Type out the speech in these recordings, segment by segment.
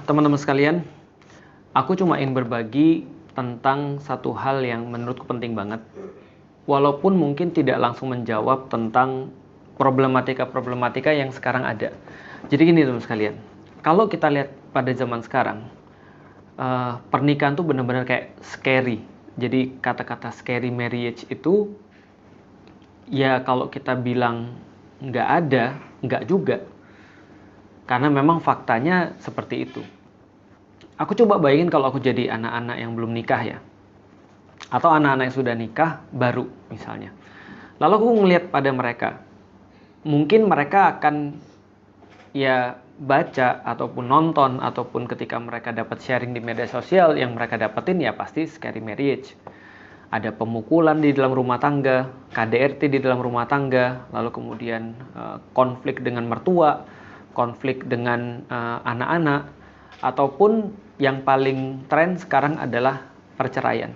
Teman-teman sekalian, aku cuma ingin berbagi tentang satu hal yang menurutku penting banget. Walaupun mungkin tidak langsung menjawab tentang problematika-problematika yang sekarang ada. Jadi gini teman sekalian, kalau kita lihat pada zaman sekarang, pernikahan tuh benar-benar kayak scary. Jadi kata-kata scary marriage itu, ya kalau kita bilang nggak ada, nggak juga. Karena memang faktanya seperti itu. Aku coba bayangin kalau aku jadi anak-anak yang belum nikah ya. Atau anak-anak yang sudah nikah baru misalnya. Lalu aku ngelihat pada mereka. Mungkin mereka akan ya baca ataupun nonton ataupun ketika mereka dapat sharing di media sosial, yang mereka dapetin ya pasti scary marriage. Ada pemukulan di dalam rumah tangga, KDRT di dalam rumah tangga, lalu kemudian konflik dengan mertua, konflik dengan anak-anak, ataupun yang paling tren sekarang adalah perceraian.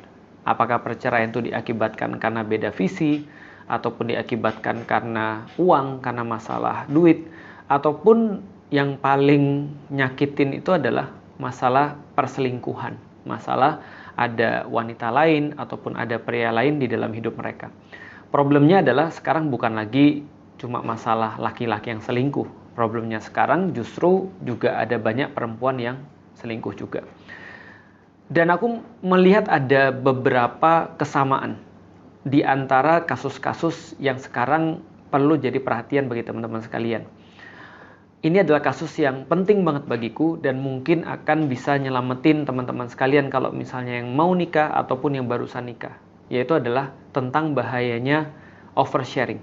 Apakah perceraian itu diakibatkan karena beda visi, ataupun diakibatkan karena uang, karena masalah duit, ataupun yang paling nyakitin itu adalah masalah perselingkuhan, masalah ada wanita lain ataupun ada pria lain di dalam hidup mereka. Problemnya adalah sekarang bukan lagi cuma masalah laki-laki yang selingkuh. Problemnya sekarang justru juga ada banyak perempuan yang selingkuh juga. Dan aku melihat ada beberapa kesamaan di antara kasus-kasus yang sekarang perlu jadi perhatian bagi teman-teman sekalian. Ini adalah kasus yang penting banget bagiku dan mungkin akan bisa nyelamatin teman-teman sekalian kalau misalnya yang mau nikah ataupun yang barusan nikah. Yaitu adalah tentang bahayanya oversharing.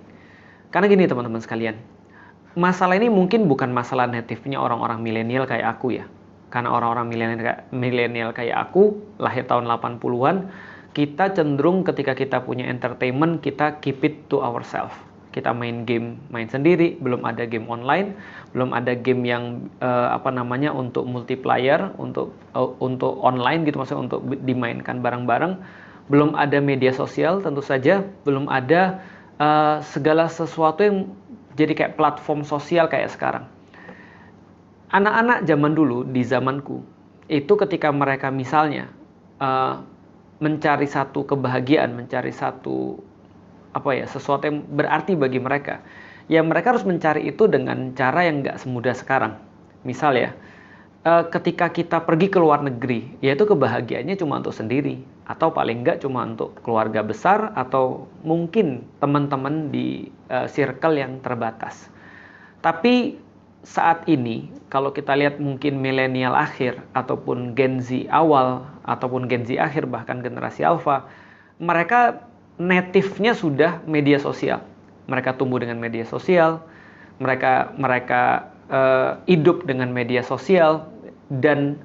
Karena gini teman-teman sekalian, masalah ini mungkin bukan masalah native-nya orang-orang milenial kayak aku ya. Karena orang-orang milenial kayak aku, lahir tahun 80-an, kita cenderung ketika kita punya entertainment, kita keep it to ourselves. Kita main game main sendiri, belum ada game online, belum ada game yang untuk multiplayer, untuk online gitu, maksudnya untuk dimainkan bareng-bareng. Belum ada media sosial tentu saja, belum ada segala sesuatu yang jadi kayak platform sosial kayak sekarang. Anak-anak zaman dulu, di zamanku, itu ketika mereka misalnya mencari satu kebahagiaan, mencari satu sesuatu yang berarti bagi mereka, ya mereka harus mencari itu dengan cara yang nggak semudah sekarang. Misal ya, ketika kita pergi ke luar negeri, yaitu kebahagiaannya cuma untuk sendiri, atau paling nggak cuma untuk keluarga besar, atau mungkin teman-teman di circle yang terbatas. Tapi saat ini, kalau kita lihat mungkin milenial akhir, ataupun Gen Z awal, ataupun Gen Z akhir, bahkan generasi Alpha, mereka native-nya sudah media sosial. Mereka tumbuh dengan media sosial, mereka hidup dengan media sosial, dan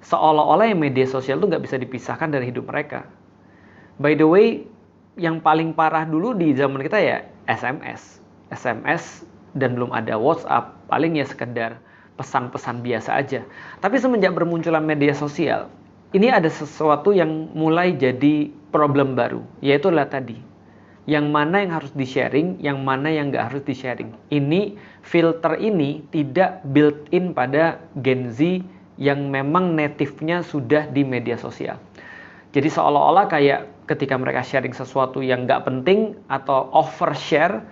seolah-olah yang media sosial itu nggak bisa dipisahkan dari hidup mereka. By the way, yang paling parah dulu di zaman kita ya SMS, dan belum ada WhatsApp, paling ya sekedar pesan-pesan biasa aja. Tapi semenjak bermunculan media sosial, ini ada sesuatu yang mulai jadi problem baru, yaitu adalah tadi, yang mana yang harus di-sharing, yang mana yang nggak harus di-sharing. Ini, filter ini tidak built-in pada Gen Z yang memang native-nya sudah di media sosial. Jadi seolah-olah kayak ketika mereka sharing sesuatu yang nggak penting atau overshare,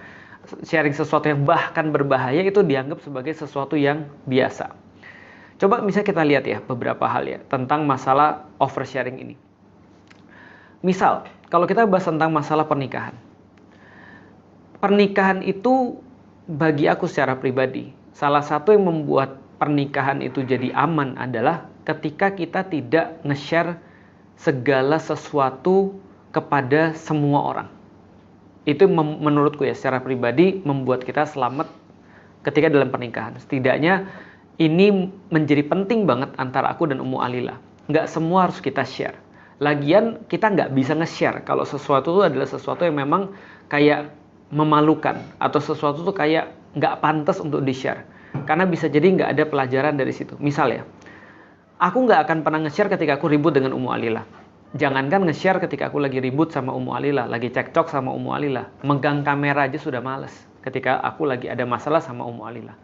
sharing sesuatu yang bahkan berbahaya, itu dianggap sebagai sesuatu yang biasa. Coba misalnya kita lihat ya beberapa hal ya tentang masalah oversharing ini. Misal, kalau kita bahas tentang masalah pernikahan. Pernikahan itu bagi aku secara pribadi, salah satu yang membuat pernikahan itu jadi aman adalah ketika kita tidak nge-share segala sesuatu kepada semua orang. Itu menurutku ya secara pribadi membuat kita selamat ketika dalam pernikahan. Setidaknya ini menjadi penting banget antara aku dan Ummu Alila. Nggak semua harus kita share. Lagian kita nggak bisa nge-share kalau sesuatu itu adalah sesuatu yang memang kayak memalukan, atau sesuatu itu kayak nggak pantas untuk di-share. Karena bisa jadi nggak ada pelajaran dari situ. Misal ya, aku nggak akan pernah nge-share ketika aku ribut dengan Ummu Alila. Jangankan nge-share ketika aku lagi ribut sama Ummu Alila, lagi cekcok sama Ummu Alila. Megang kamera aja sudah males ketika aku lagi ada masalah sama Ummu Alila.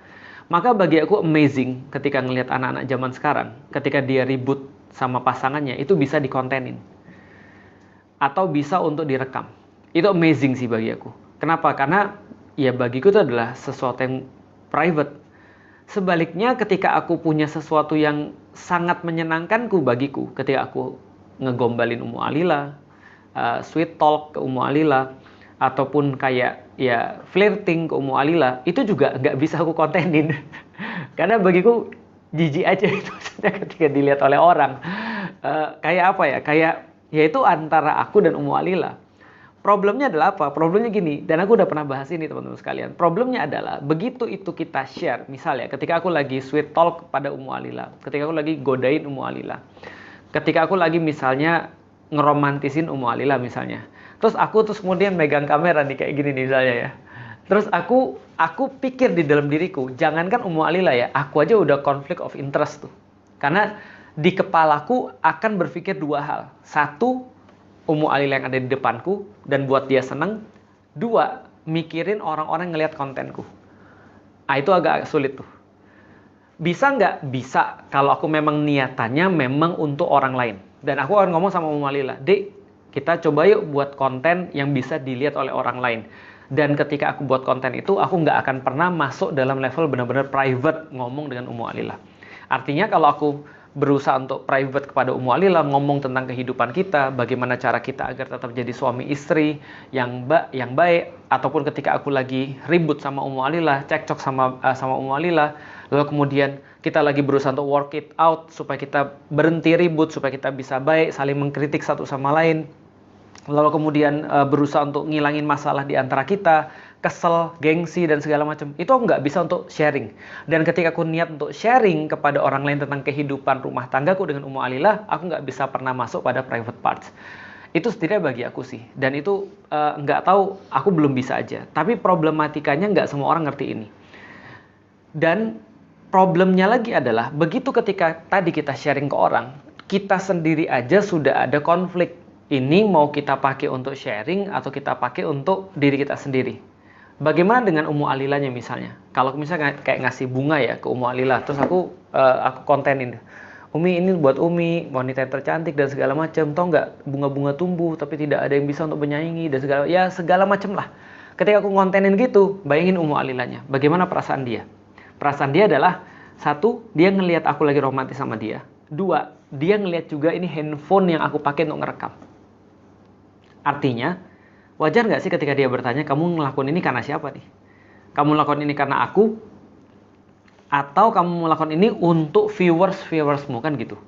Maka bagi aku amazing ketika ngelihat anak-anak zaman sekarang, ketika dia ribut sama pasangannya, itu bisa dikontenin. Atau bisa untuk direkam. Itu amazing sih bagi aku. Kenapa? Karena ya bagiku itu adalah sesuatu yang private. Sebaliknya ketika aku punya sesuatu yang sangat menyenangkanku bagiku, ketika aku ngegombalin Ummu Alila, sweet talk ke Ummu Alila, ataupun kayak ya flirting ke Ummu Alila, itu juga nggak bisa aku kontenin. Karena bagiku jijik aja itu ketika dilihat oleh orang. Kayak apa ya? Kayak ya itu antara aku dan Ummu Alila. Problemnya adalah apa? Problemnya gini, dan aku udah pernah bahas ini teman-teman sekalian. Problemnya adalah begitu itu kita share, misalnya ketika aku lagi sweet talk pada Ummu Alila, ketika aku lagi godain Ummu Alila, ketika aku lagi misalnya ngeromantisin Ummu Alila misalnya, terus aku kemudian megang kamera nih kayak gini nih misalnya ya. Terus aku pikir di dalam diriku, jangankan Ummu Alila ya, aku aja udah conflict of interest tuh. Karena di kepalaku akan berpikir dua hal. Satu, Ummu Alila yang ada di depanku dan buat dia seneng. Dua, mikirin orang-orang ngelihat kontenku. Itu agak sulit tuh. Bisa nggak? Bisa kalau aku memang niatannya memang untuk orang lain. Dan aku akan ngomong sama Ummu Alila, Dek, kita coba yuk buat konten yang bisa dilihat oleh orang lain. Dan ketika aku buat konten itu, aku nggak akan pernah masuk dalam level benar-benar private ngomong dengan Ummu Alila. Artinya kalau aku berusaha untuk private kepada Ummu Alila, ngomong tentang kehidupan kita, bagaimana cara kita agar tetap jadi suami istri yang baik, ataupun ketika aku lagi ribut sama Ummu Alila, cekcok sama Ummu Alila, lalu kemudian kita lagi berusaha untuk work it out supaya kita berhenti ribut, supaya kita bisa baik, saling mengkritik satu sama lain, lalu kemudian berusaha untuk ngilangin masalah di antara kita, kesel, gengsi, dan segala macam. Itu aku nggak bisa untuk sharing. Dan ketika aku niat untuk sharing kepada orang lain tentang kehidupan rumah tanggaku dengan Ummu Alila, aku nggak bisa pernah masuk pada private parts. Itu setidaknya bagi aku sih. Dan itu nggak tahu, aku belum bisa aja. Tapi problematikanya nggak semua orang ngerti ini. Dan problemnya lagi adalah, begitu ketika tadi kita sharing ke orang, kita sendiri aja sudah ada konflik. Ini mau kita pakai untuk sharing atau kita pakai untuk diri kita sendiri. Bagaimana dengan Ummu Alilanya misalnya? Kalau misalnya kayak ngasih bunga ya ke Ummu Alila, terus aku kontenin, Umi ini buat Umi, wanita yang tercantik dan segala macam, tau nggak bunga-bunga tumbuh tapi tidak ada yang bisa untuk menyaingi dan segala macam lah. Ketika aku kontenin gitu, bayangin Ummu Alilanya, bagaimana perasaan dia? Perasaan dia adalah, satu, dia ngelihat aku lagi romantis sama dia. Dua, dia ngelihat juga ini handphone yang aku pakai untuk ngerekam. Artinya, wajar nggak sih ketika dia bertanya, kamu ngelakuin ini karena siapa nih? Kamu melakukan ini karena aku? Atau kamu melakukan ini untuk viewersmu kan gitu?